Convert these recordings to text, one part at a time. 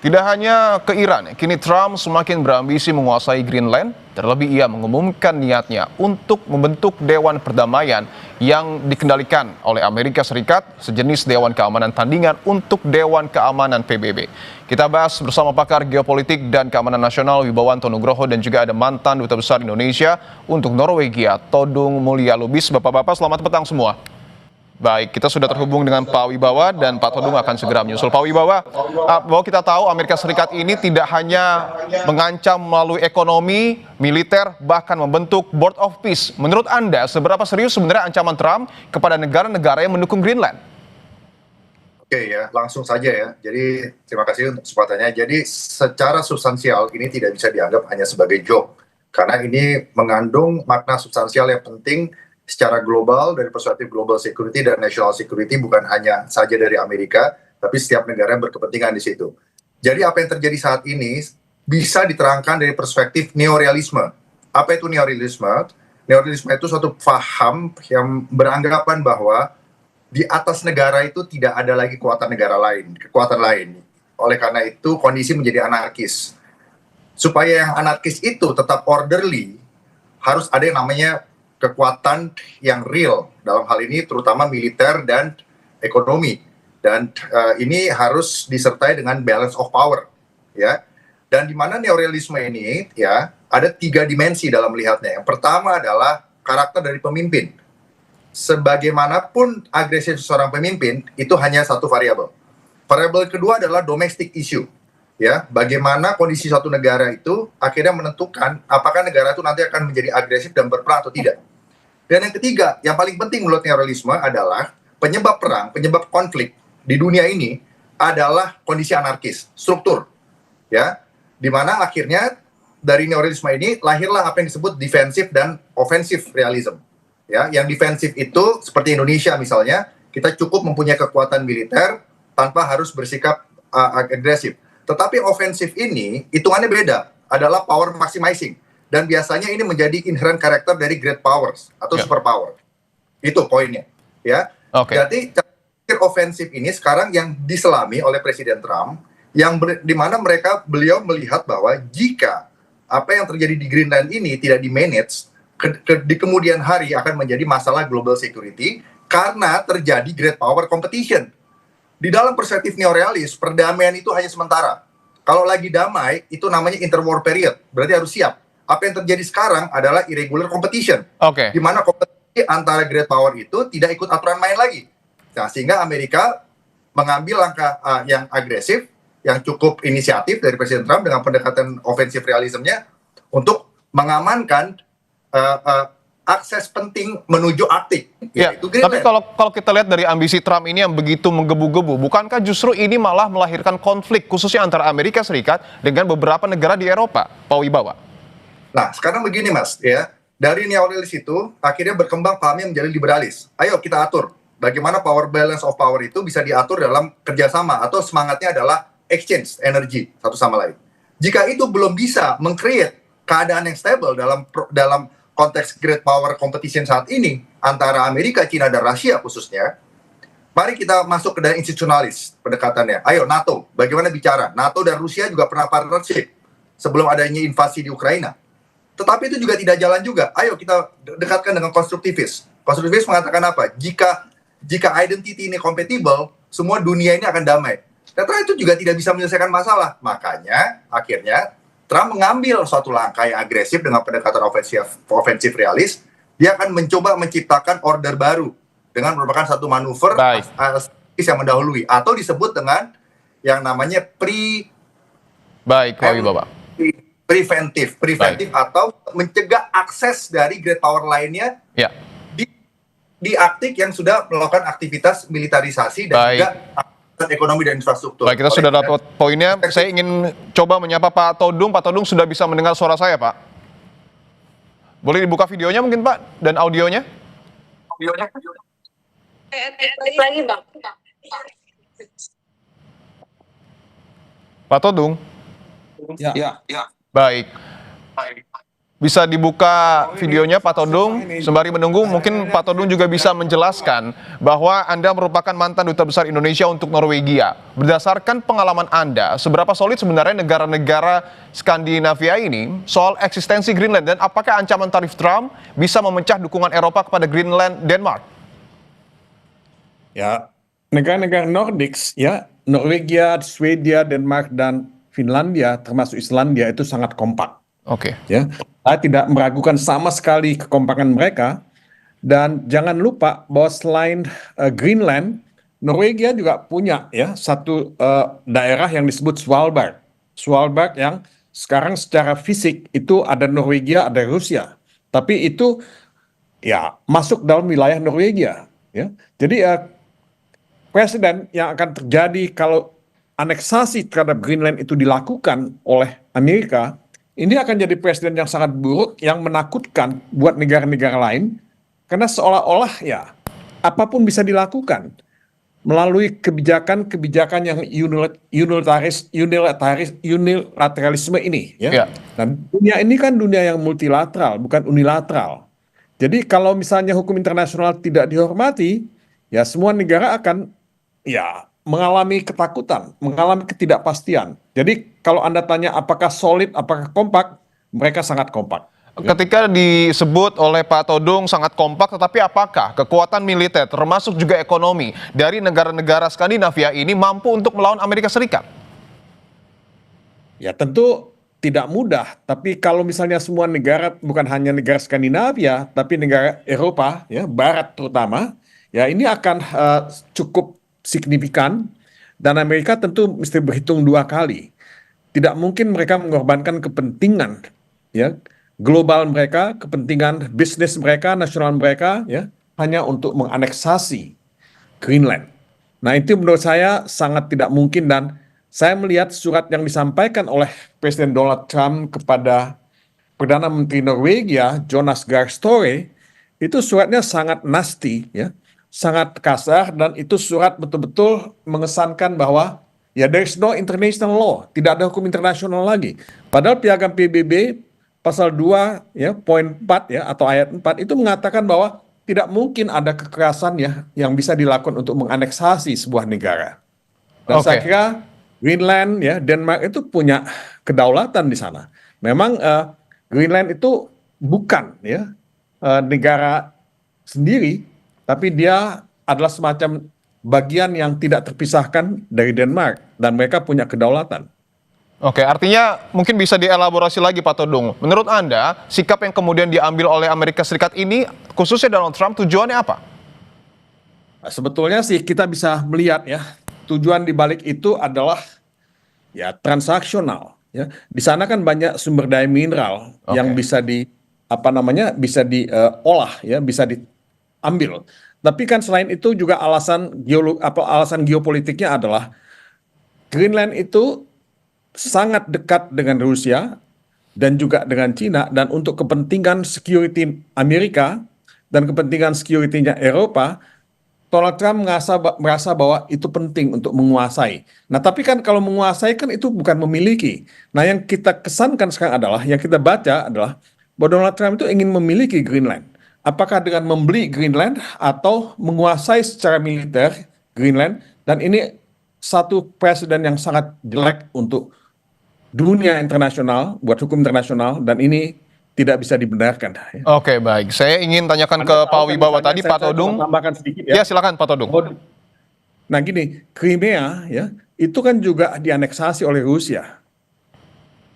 Tidak hanya ke Iran, kini Trump semakin berambisi menguasai Greenland. Terlebih ia mengumumkan niatnya untuk membentuk Dewan Perdamaian yang dikendalikan oleh Amerika Serikat, sejenis Dewan Keamanan tandingan untuk Dewan Keamanan PBB. Kita bahas bersama pakar geopolitik dan keamanan nasional Wibawanto Nugroho dan juga ada mantan Duta Besar Indonesia untuk Norwegia, Todung Mulya Lubis. Bapak-bapak selamat petang semua. Baik, kita sudah terhubung dengan Pak Wibawa dan Pak Todung akan segera menyusul. Pak Wibawa, bahwa kita tahu Amerika Serikat ini tidak hanya mengancam melalui ekonomi, militer, bahkan membentuk Board of Peace. Menurut Anda, seberapa serius sebenarnya ancaman Trump kepada negara-negara yang mendukung Greenland? Oke ya, langsung saja ya. Jadi terima kasih untuk kesempatannya. Jadi secara substansial ini tidak bisa dianggap hanya sebagai joke. Karena ini mengandung makna substansial yang penting secara global dari perspektif global security dan national security, bukan hanya saja dari Amerika, tapi setiap negara yang berkepentingan di situ. Jadi apa yang terjadi saat ini bisa diterangkan dari perspektif neorealisme. Apa itu neorealisme? Neorealisme itu suatu paham yang beranggapan bahwa di atas negara itu tidak ada lagi kekuatan lain. Oleh karena itu kondisi menjadi anarkis. Supaya yang anarkis itu tetap orderly, harus ada yang namanya kekuatan yang real, dalam hal ini terutama militer dan ekonomi, dan ini harus disertai dengan balance of power, ya. Dan di mana neorealisme ini, ya, ada 3 dimensi dalam melihatnya. Yang pertama adalah karakter dari pemimpin. Sebagaimanapun agresif seorang pemimpin, itu hanya satu variabel. Variabel kedua adalah domestic issue, ya, bagaimana kondisi suatu negara itu akhirnya menentukan apakah negara itu nanti akan menjadi agresif dan berperang atau tidak. Dan yang ketiga, yang paling penting menurut neorealisme adalah penyebab perang, penyebab konflik di dunia ini adalah kondisi anarkis, struktur, ya, dimana akhirnya dari neorealisme ini lahirlah apa yang disebut defensif dan offensive realism, ya. Yang defensif itu seperti Indonesia misalnya, kita cukup mempunyai kekuatan militer tanpa harus bersikap agresif. Tetapi ofensif ini hitungannya beda, adalah power maximizing. Dan biasanya ini menjadi inherent karakter dari great powers atau superpower. Itu poinnya, ya. Jadi ofensif ini sekarang yang diselami oleh Presiden Trump, yang di mana beliau melihat bahwa jika apa yang terjadi di Greenland ini tidak di-manage, di kemudian hari akan menjadi masalah global security karena terjadi great power competition. Di dalam perspektif neorealis, perdamaian itu hanya sementara. Kalau lagi damai, itu namanya interwar period, berarti harus siap. Apa yang terjadi sekarang adalah irregular competition, di mana kompetisi antara great power itu tidak ikut aturan main lagi. Nah, sehingga Amerika mengambil langkah yang agresif, yang cukup inisiatif dari Presiden Trump dengan pendekatan offensive realismnya untuk mengamankan akses penting menuju Arktik. Ya, tapi kalau kita lihat dari ambisi Trump ini yang begitu menggebu-gebu, bukankah justru ini malah melahirkan konflik khususnya antara Amerika Serikat dengan beberapa negara di Eropa, Pak Wibawa? Nah, sekarang begini Mas, ya, dari neorealis itu akhirnya berkembang pahamnya menjadi liberalis. Ayo kita atur bagaimana power balance of power itu bisa diatur dalam kerjasama, atau semangatnya adalah exchange energi satu sama lain. Jika itu belum bisa meng-create keadaan yang stable dalam konteks great power competition saat ini antara Amerika, China, dan Rusia khususnya, mari kita masuk ke dalam institusionalis pendekatannya. Ayo NATO, bagaimana bicara? NATO dan Rusia juga pernah partnership sebelum adanya invasi di Ukraina. Tetapi itu juga tidak jalan juga. Ayo kita dekatkan dengan konstruktivis. Konstruktivis mengatakan apa? Jika identity ini compatible, semua dunia ini akan damai. Ternyata itu juga tidak bisa menyelesaikan masalah. Makanya akhirnya Trump mengambil suatu langkah yang agresif dengan pendekatan offensive realis. Dia akan mencoba menciptakan order baru dengan merupakan satu manuver yang mendahului, atau disebut dengan yang namanya preventif, atau mencegah akses dari great power lainnya di Arktik yang sudah melakukan aktivitas militarisasi dan juga ekonomi dan infrastruktur. Baik, kita sudah dapat poinnya. Saya ingin coba menyapa Pak Todung. Pak Todung sudah bisa mendengar suara saya, Pak? Boleh dibuka videonya mungkin, Pak, dan audionya? Lagi, Bang. Pak Todung? Ya. Baik. Bisa dibuka videonya Pak Todung, sembari menunggu mungkin Pak Todung juga bisa menjelaskan bahwa Anda merupakan mantan duta besar Indonesia untuk Norwegia. Berdasarkan pengalaman Anda, seberapa solid sebenarnya negara-negara Skandinavia ini soal eksistensi Greenland dan apakah ancaman tarif Trump bisa memecah dukungan Eropa kepada Greenland, Denmark? Ya, negara-negara Nordics, ya, Norwegia, Swedia, Denmark, dan Finlandia, termasuk Islandia, itu sangat kompak. Oke. Ya, saya tidak meragukan sama sekali kekompakan mereka. Dan jangan lupa bahwa selain Greenland, Norwegia juga punya ya satu daerah yang disebut Svalbard. Svalbard yang sekarang secara fisik itu ada Norwegia, ada Rusia. Tapi itu ya masuk dalam wilayah Norwegia. Ya, jadi presiden yang akan terjadi kalau aneksasi terhadap Greenland itu dilakukan oleh Amerika, ini akan jadi presiden yang sangat buruk, yang menakutkan buat negara-negara lain, karena seolah-olah ya apapun bisa dilakukan melalui kebijakan-kebijakan yang unilateralisme ini. Ya. Ya. Dan dunia ini kan dunia yang multilateral, bukan unilateral. Jadi kalau misalnya hukum internasional tidak dihormati, ya semua negara akan ya mengalami ketakutan, mengalami ketidakpastian. Jadi kalau Anda tanya apakah solid, apakah kompak, mereka sangat kompak. Ketika disebut oleh Pak Todung sangat kompak, tetapi apakah kekuatan militer termasuk juga ekonomi dari negara-negara Skandinavia ini mampu untuk melawan Amerika Serikat? Ya tentu tidak mudah, tapi kalau misalnya semua negara, bukan hanya negara Skandinavia, tapi negara Eropa, ya Barat terutama, ya ini akan cukup signifikan, dan Amerika tentu mesti berhitung dua kali. Tidak mungkin mereka mengorbankan kepentingan ya global mereka, kepentingan bisnis mereka, nasional mereka, ya hanya untuk menganeksasi Greenland. Nah itu menurut saya sangat tidak mungkin, dan saya melihat surat yang disampaikan oleh Presiden Donald Trump kepada Perdana Menteri Norwegia, Jonas Gahr Støre, itu suratnya sangat nasty, ya, sangat kasar, dan itu surat betul-betul mengesankan bahwa ya there is no international law, tidak ada hukum internasional lagi. Padahal Piagam PBB pasal 2 ya poin 4 ya atau ayat 4 itu mengatakan bahwa tidak mungkin ada kekerasan ya yang bisa dilakukan untuk menganeksasi sebuah negara. Dan saya kira Greenland ya Denmark itu punya kedaulatan di sana. Memang Greenland itu bukan ya negara sendiri, tapi dia adalah semacam bagian yang tidak terpisahkan dari Denmark, dan mereka punya kedaulatan. Oke, artinya mungkin bisa dielaborasi lagi Pak Todung. Menurut Anda, sikap yang kemudian diambil oleh Amerika Serikat ini, khususnya Donald Trump, tujuannya apa? Sebetulnya sih kita bisa melihat ya, tujuan dibalik itu adalah ya transaksional. Ya. Di sana kan banyak sumber daya mineral yang bisa bisa diolah ya, bisa diambil. Tapi kan selain itu juga alasan geopolitiknya adalah Greenland itu sangat dekat dengan Rusia dan juga dengan Cina, dan untuk kepentingan security Amerika dan kepentingan security-nya Eropa, Donald Trump merasa bahwa itu penting untuk menguasai. Nah, tapi kan kalau menguasai kan itu bukan memiliki. Nah, yang kita kesankan sekarang adalah, yang kita baca adalah bahwa Donald Trump itu ingin memiliki Greenland. Apakah dengan membeli Greenland atau menguasai secara militer Greenland, dan ini satu presiden yang sangat jelek untuk dunia internasional, buat hukum internasional, dan ini tidak bisa dibenarkan. Oke, baik. Saya ingin tanyakan ke Pak Wibawa tadi, Pak Todung. Tambahkan sedikit ya. Ya, silakan Pak Todung. Nah gini, Crimea ya, itu kan juga dianeksasi oleh Rusia.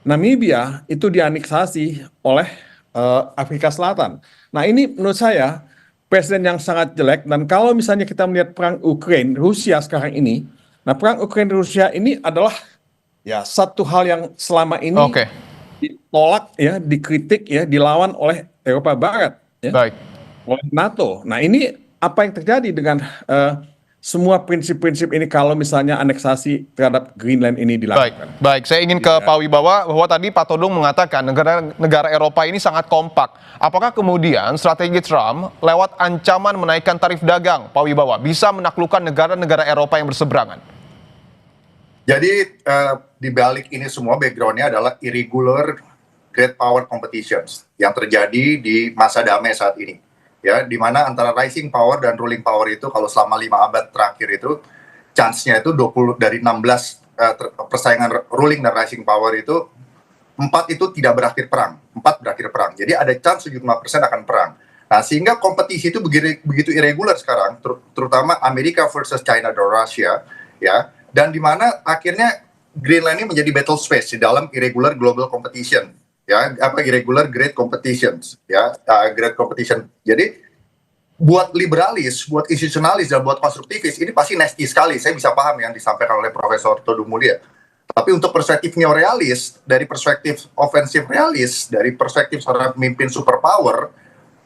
Namibia itu dianeksasi oleh Afrika Selatan. Nah ini menurut saya presiden yang sangat jelek, dan kalau misalnya kita melihat perang Ukraina Rusia sekarang ini, nah perang Ukraina Rusia ini adalah ya satu hal yang selama ini ditolak ya, dikritik ya, dilawan oleh Eropa Barat ya, oleh NATO. Nah ini apa yang terjadi dengan semua prinsip-prinsip ini kalau misalnya aneksasi terhadap Greenland ini dilakukan? Baik. Saya ingin ke Pak Wibawa, bahwa tadi Pak Todung mengatakan negara Eropa ini sangat kompak. Apakah kemudian strategi Trump lewat ancaman menaikkan tarif dagang, Pak Wibawa, bisa menaklukkan negara-negara Eropa yang berseberangan? Jadi di balik ini semua backgroundnya adalah irregular great power competitions yang terjadi di masa damai saat ini. Ya, di mana antara rising power dan ruling power itu kalau selama 5 abad terakhir itu chance-nya itu 20 dari 16 persaingan ruling dan rising power itu 4 itu tidak berakhir perang, 4 berakhir perang. Jadi ada chance 75% akan perang. Nah, sehingga kompetisi itu begitu irregular sekarang, terutama Amerika versus China dan Russia, ya. Dan di mana akhirnya Greenland ini menjadi battle space di dalam irregular global competition, ya, irregular great competitions, ya, great competition. Jadi buat liberalis, buat institusionalis, dan buat konstruktivis, ini pasti nasty sekali. Saya bisa paham yang disampaikan oleh Profesor Todung Mulia. Tapi untuk perspektif neorealis, dari perspektif ofensif realis, dari perspektif seorang pemimpin superpower,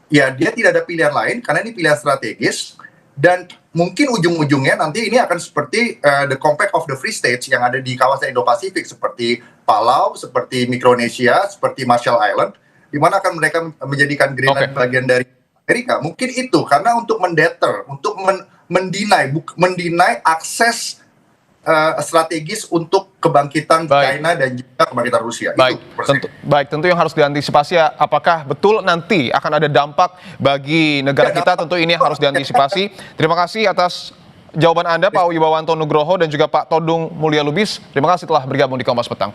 ya dia tidak ada pilihan lain, karena ini pilihan strategis, dan mungkin ujung-ujungnya nanti ini akan seperti the compact of the free states yang ada di kawasan Indo-Pasifik, seperti Palau, seperti Micronesia, seperti Marshall Island, di mana akan mereka menjadikan Greenland bagian dari Amerika. Mungkin itu karena untuk mendeter, untuk mendinai akses strategis untuk kebangkitan China dan juga kebangkitan Rusia. Tentu yang harus diantisipasi ya, apakah betul nanti akan ada dampak bagi negara kita, tentu ini yang harus diantisipasi. Terima kasih atas jawaban Anda Pak Wibawanto Nugroho dan juga Pak Todung Mulya Lubis. Terima kasih telah bergabung di Kompas Petang.